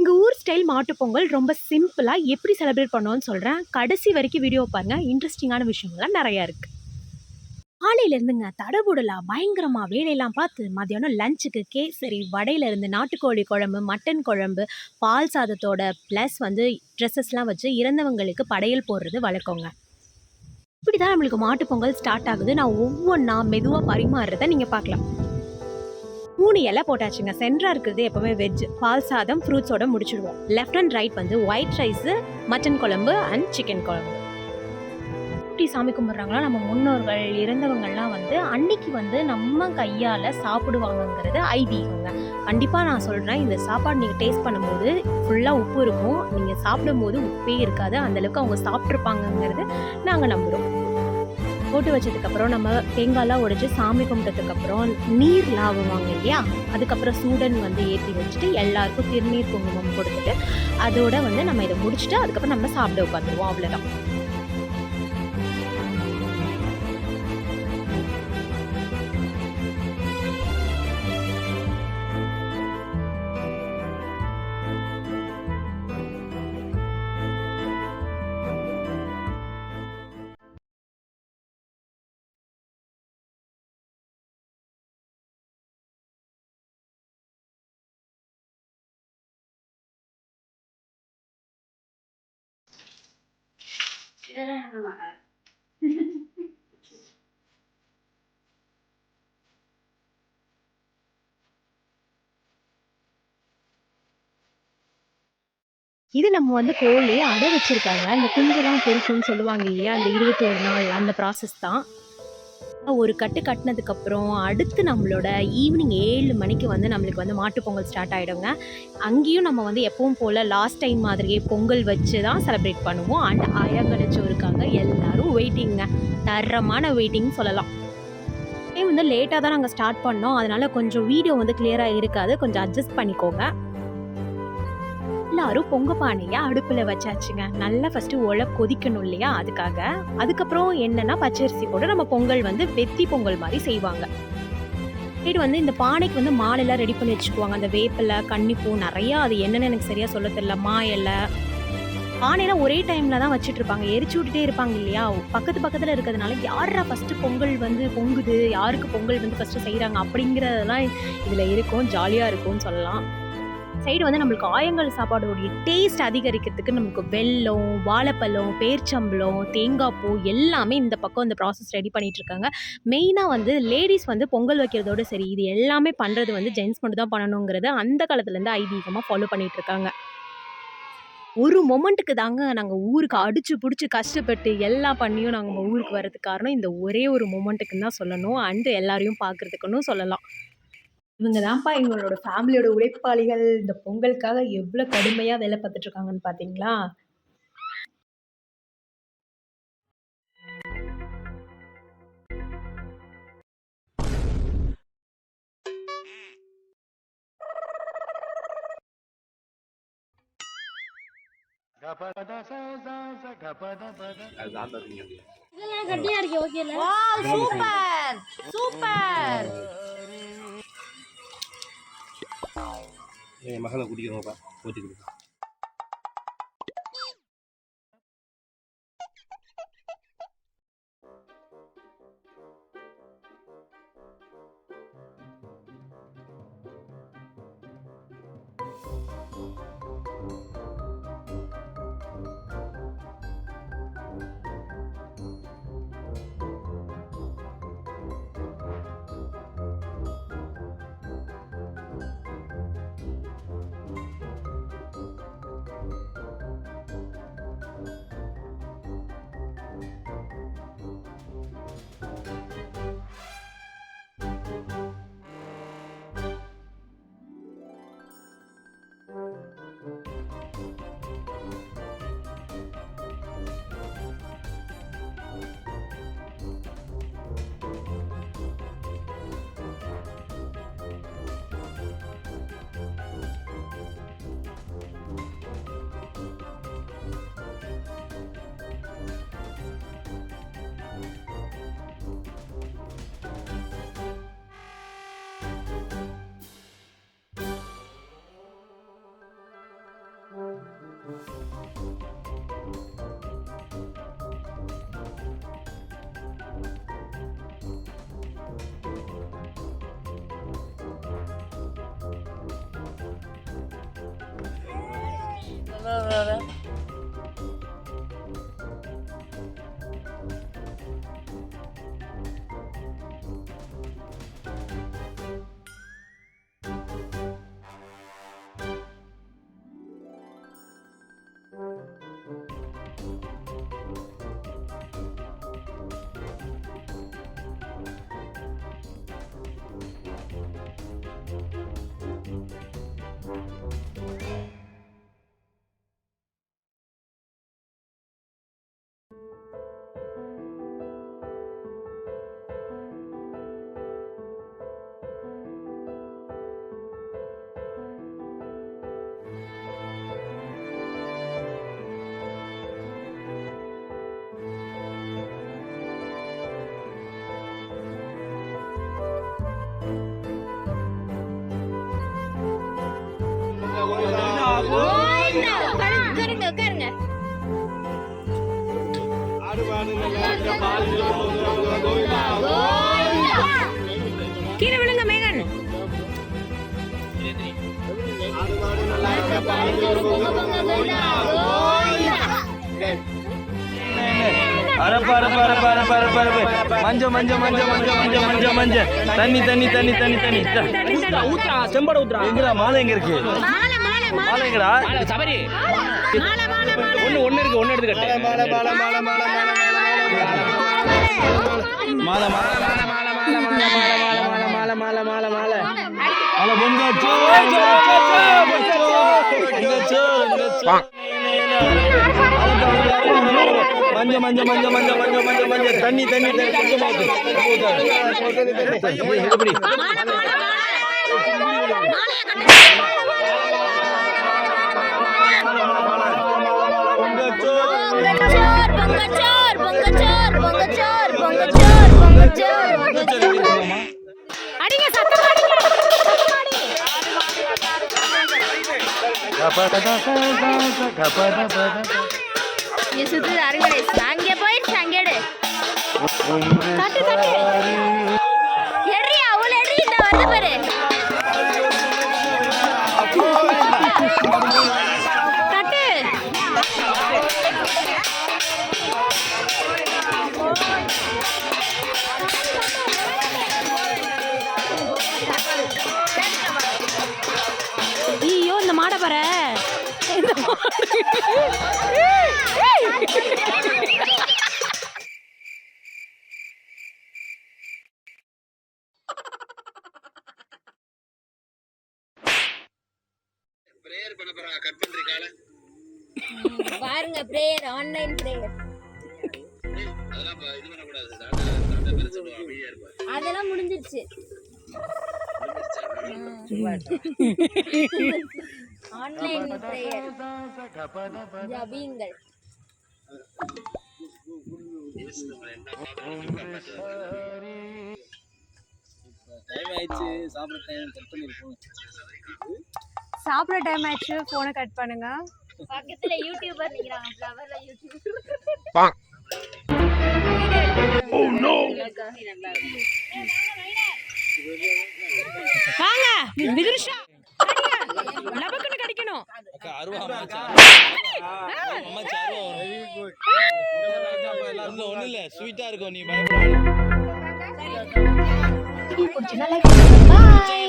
எங்க ஊர் ஸ்டைல் மாட்டுப் பொங்கல் ரொம்ப சிம்பிளா எப்படி செலிப்ரேட் பண்ணுவோம்னு சொல்றேன். கடைசி வரைக்கும் வீடியோ பாருங்க. இன்ட்ரெஸ்டிங்கான விஷயங்கள்லாம் நெறையா இருக்கு. காலையில இருந்துங்க தடபுடலா பயங்கரமா வேலையெல்லாம் பார்த்து மதியானம் லஞ்சுக்கு கேசரி, வடையில இருந்து நாட்டுக்கோழி குழம்பு, மட்டன் குழம்பு, பால் சாதத்தோட ப்ளஸ் வந்து ட்ரெஸ்ஸஸ்லாம் வச்சு இறந்தவங்களுக்கு படையல் போடுறது வழக்கங்க. இப்படிதான் நம்மளுக்கு மாட்டுப் பொங்கல் ஸ்டார்ட் ஆகுது. நான் ஒவ்வொன்னா மெதுவா பரிமாறுறத நீங்க பார்க்கலாம். 3 இலை போட்டாச்சுங்க. சென்டரா இருக்கிறது எப்பவுமே வெஜ். பால் சாதம், ஃப்ரூட்ஸோட முடிச்சுடுவோம். லெஃப்ட் அண்ட் ரைட் வந்து ஒயிட் ரைஸு, மட்டன் குழம்பு அண்ட் சிக்கன் குழம்பு. எப்படி சாமி கும்பிடுறாங்களோ நம்ம முன்னோர்கள், இறந்தவங்கலாம் வந்து அன்னைக்கு வந்து நம்ம கையால சாப்பிடுவாங்கங்கிறது ஐதீகங்க. கண்டிப்பா நான் சொல்றேன், இந்த சாப்பாடு நீங்க டேஸ்ட் பண்ணும்போது ஃபுல்லா உப்பு இருக்கும். நீங்க சாப்பிடும்போது உப்பே இருக்காது. அந்த அளவுக்கு அவங்க சாப்பிட்டுருப்பாங்கங்கிறது நாங்க நம்புறோம். போட்டு வச்சதுக்கப்புறம் நம்ம தேங்காய்லாம் உடைச்சு சாமி கும்பிட்டதுக்கப்புறம் நீர்லாம் ஆவுவாங்க இல்லையா? அதுக்கப்புறம் சூடன் வந்து ஏத்தி வச்சுட்டு எல்லாருக்கும் திருநீர் குங்குமம் கொடுத்துட்டு, அதோட வந்து நம்ம இத முடிச்சுட்டு அதுக்கப்புறம் நம்ம சாப்பிட உட்காந்துருவோம். அவ்வளோதான். இது நம்ம வந்து கோழி அடை வச்சிருக்காங்க. இந்த குஞ்செல்லாம் பொரிக்கும்னு சொல்லுவாங்க இல்லையா? அந்த 21 நாள் அந்த ப்ராசஸ் தான். ஒரு கட்டு கட்டுனதுக்கப்புறம், அடுத்து நம்மளோட ஈவினிங் 7 மணிக்கு வந்து நம்மளுக்கு வந்து மாட்டுப் பொங்கல் ஸ்டார்ட் ஆயிடுங்க. அங்கேயும் நம்ம வந்து எப்பவும் போல லாஸ்ட் டைம் மாதிரியே பொங்கல் வச்சு தான் செலிப்ரேட் பண்ணுவோம். அண்ட் ஆயாங்கடச்சோறு இருக்காங்க. எல்லாரும் வெயிட்டிங்க. தரமான வெயிட்டிங்ன்னு சொல்லலாம். டைம் வந்து லேட்டா தான் நாங்க ஸ்டார்ட் பண்ணோம். அதனால கொஞ்சம் வீடியோ வந்து கிளியரா இருக்காது. கொஞ்சம் அட்ஜஸ்ட் பண்ணிக்கோங்க. எல்லாரும் பொங்க பானைய அடுப்புல வச்சாச்சுங்க. நல்லா ஃபர்ஸ்ட்டு கொதிக்கணும் இல்லையா? அதுக்காக. அதுக்கப்புறம் என்னன்னா, பச்சரிசி போட்டு நம்ம பொங்கல் வந்து வெத்தி பொங்கல் மாரி செய்வாங்க. சைடு வந்து இந்த பானைக்கு வந்து மாலைலாம் ரெடி பண்ணி வச்சுக்குவாங்க. அந்த வேப்பில, கன்னிப்பூ நெறையா அது என்னன்னு எனக்கு சரியா சொல்ல தெரியல. மா இல. பானைலாம் ஒரே டைம்ல தான் வச்சுட்ருப்பாங்க. எரிச்சு விட்டுட்டே இருப்பாங்க இல்லையா? பக்கத்து பக்கத்துல இருக்கிறதுனால யார்ரா ஃபர்ஸ்ட்டு பொங்கல் வந்து பொங்குது? யாருக்கு பொங்கல் வந்து ஃபர்ஸ்ட்டு செய்றாங்க? அப்படிங்கிறதெல்லாம் இதுல இருக்கும். ஜாலியா இருக்கும்னு சொல்லலாம். சைடு வந்து நம்மளுக்கு ஆயங்கள் சாப்பாடோடைய டேஸ்ட் அதிகரிக்கிறதுக்கு நமக்கு வெல்லம், வாழைப்பழம், பேர்ச்சம்பழம், தேங்காய் பூ எல்லாமே இந்த பக்கம் இந்த ப்ராசஸ் ரெடி பண்ணிட்டு இருக்காங்க. மெயினா வந்து லேடீஸ் வந்து பொங்கல் வைக்கிறதோட சரி, இது எல்லாமே பண்றது வந்து ஜென்ட்ஸ் மட்டும் தான் பண்ணணுங்கிறது அந்த காலத்துலேருந்து ஐதீகமா ஃபாலோ பண்ணிட்டு இருக்காங்க. ஒரு மொமெண்ட்டுக்கு தாங்க நாங்க ஊருக்கு அடிச்சு புடிச்சு கஷ்டப்பட்டு எல்லாம் பண்ணியும் நாங்க ஊருக்கு வரதுக்கு காரணம் இந்த ஒரே ஒரு மொமெண்ட்டுக்குன்னு தான் சொல்லணும். அண்ட் எல்லாரையும் பார்க்கறதுக்குன்னும் சொல்லலாம். இவங்க தான்ப்பா எங்களோட ஃபேமிலியோட உழைப்பாளிகள். இந்த பொங்கலுக்காக எவ்ளோ கடுமையா வேலை பார்த்துட்டு இருக்காங்கன்னு பார்த்தீங்களா? இதெல்லாம் கட்டியா இருக்கு ஓகேல. Wow super super. என் மகளை குடிக்கிறோம்ப்பா ஊற்றி கொடுப்பா. உட்காருங்க உட்காருங்க. கீழே விழுங்க மேகன். அரப்பு அரப்பு அரப்பு அரப்பு அரப்பு அரப்பு மஞ்ச மஞ்ச மஞ்ச மஞ்ச மஞ்ச மஞ்ச மஞ்ச தண்ணி தண்ணி தண்ணி தண்ணி தண்ணி ஊத்துறா செம்பட ஊத்துறா எங்கடா மாலை எங்க இருக்கு மாலை மாலை மாலை எங்கடா சபரி மாலை மாலை ஒண்ணு இருக்கு ஒண்ணு எடுத்துக்கிட்டு மாலை மாலை மாலை மாலை மாலை மாலை மாலை மாலை மாலை மாலை பொங்கச்சோ மஞ்ச மஞ்ச மஞ்ச மஞ்ச மஞ்ச மஞ்ச மஞ்ச தண்ணி தண்ணி தண்ணி எப்படி அடிங்க சத்தமா அடிங்க. இங்க சுத்துது அருங்கடை. அங்க போயிடுச்சு அங்க எடு. தட்டு தட்டு. எட்ரி அவள எட்ரி இந்த வந்து பாரு. தட்டு. ஐயோ இந்த மாடை பாரு. பாருங்க பிரேயர் ஆன்லைன் பிரேயர். அதெல்லாம் முடிஞ்சிருச்சு. ஆன்லைன் பிரேயர் ஜபிங்கள். சாப்பிட டைம் ஆயிடுச்சு. போனை கட் பண்ணுங்க. பக்கத்துல யூடியூபர் நிக்கறாங்க. ஃப்ளவர்ல யூடியூபர். வாங்க விதுர்ஷா. லபக்குன்னு கடிக்கணும். ஒண்ணு இல்ல ஸ்வீட்டா இருக்கும் நீ பயப்படாத. பிடிச்சினா லைக் பண்ணுங்க. பாய்.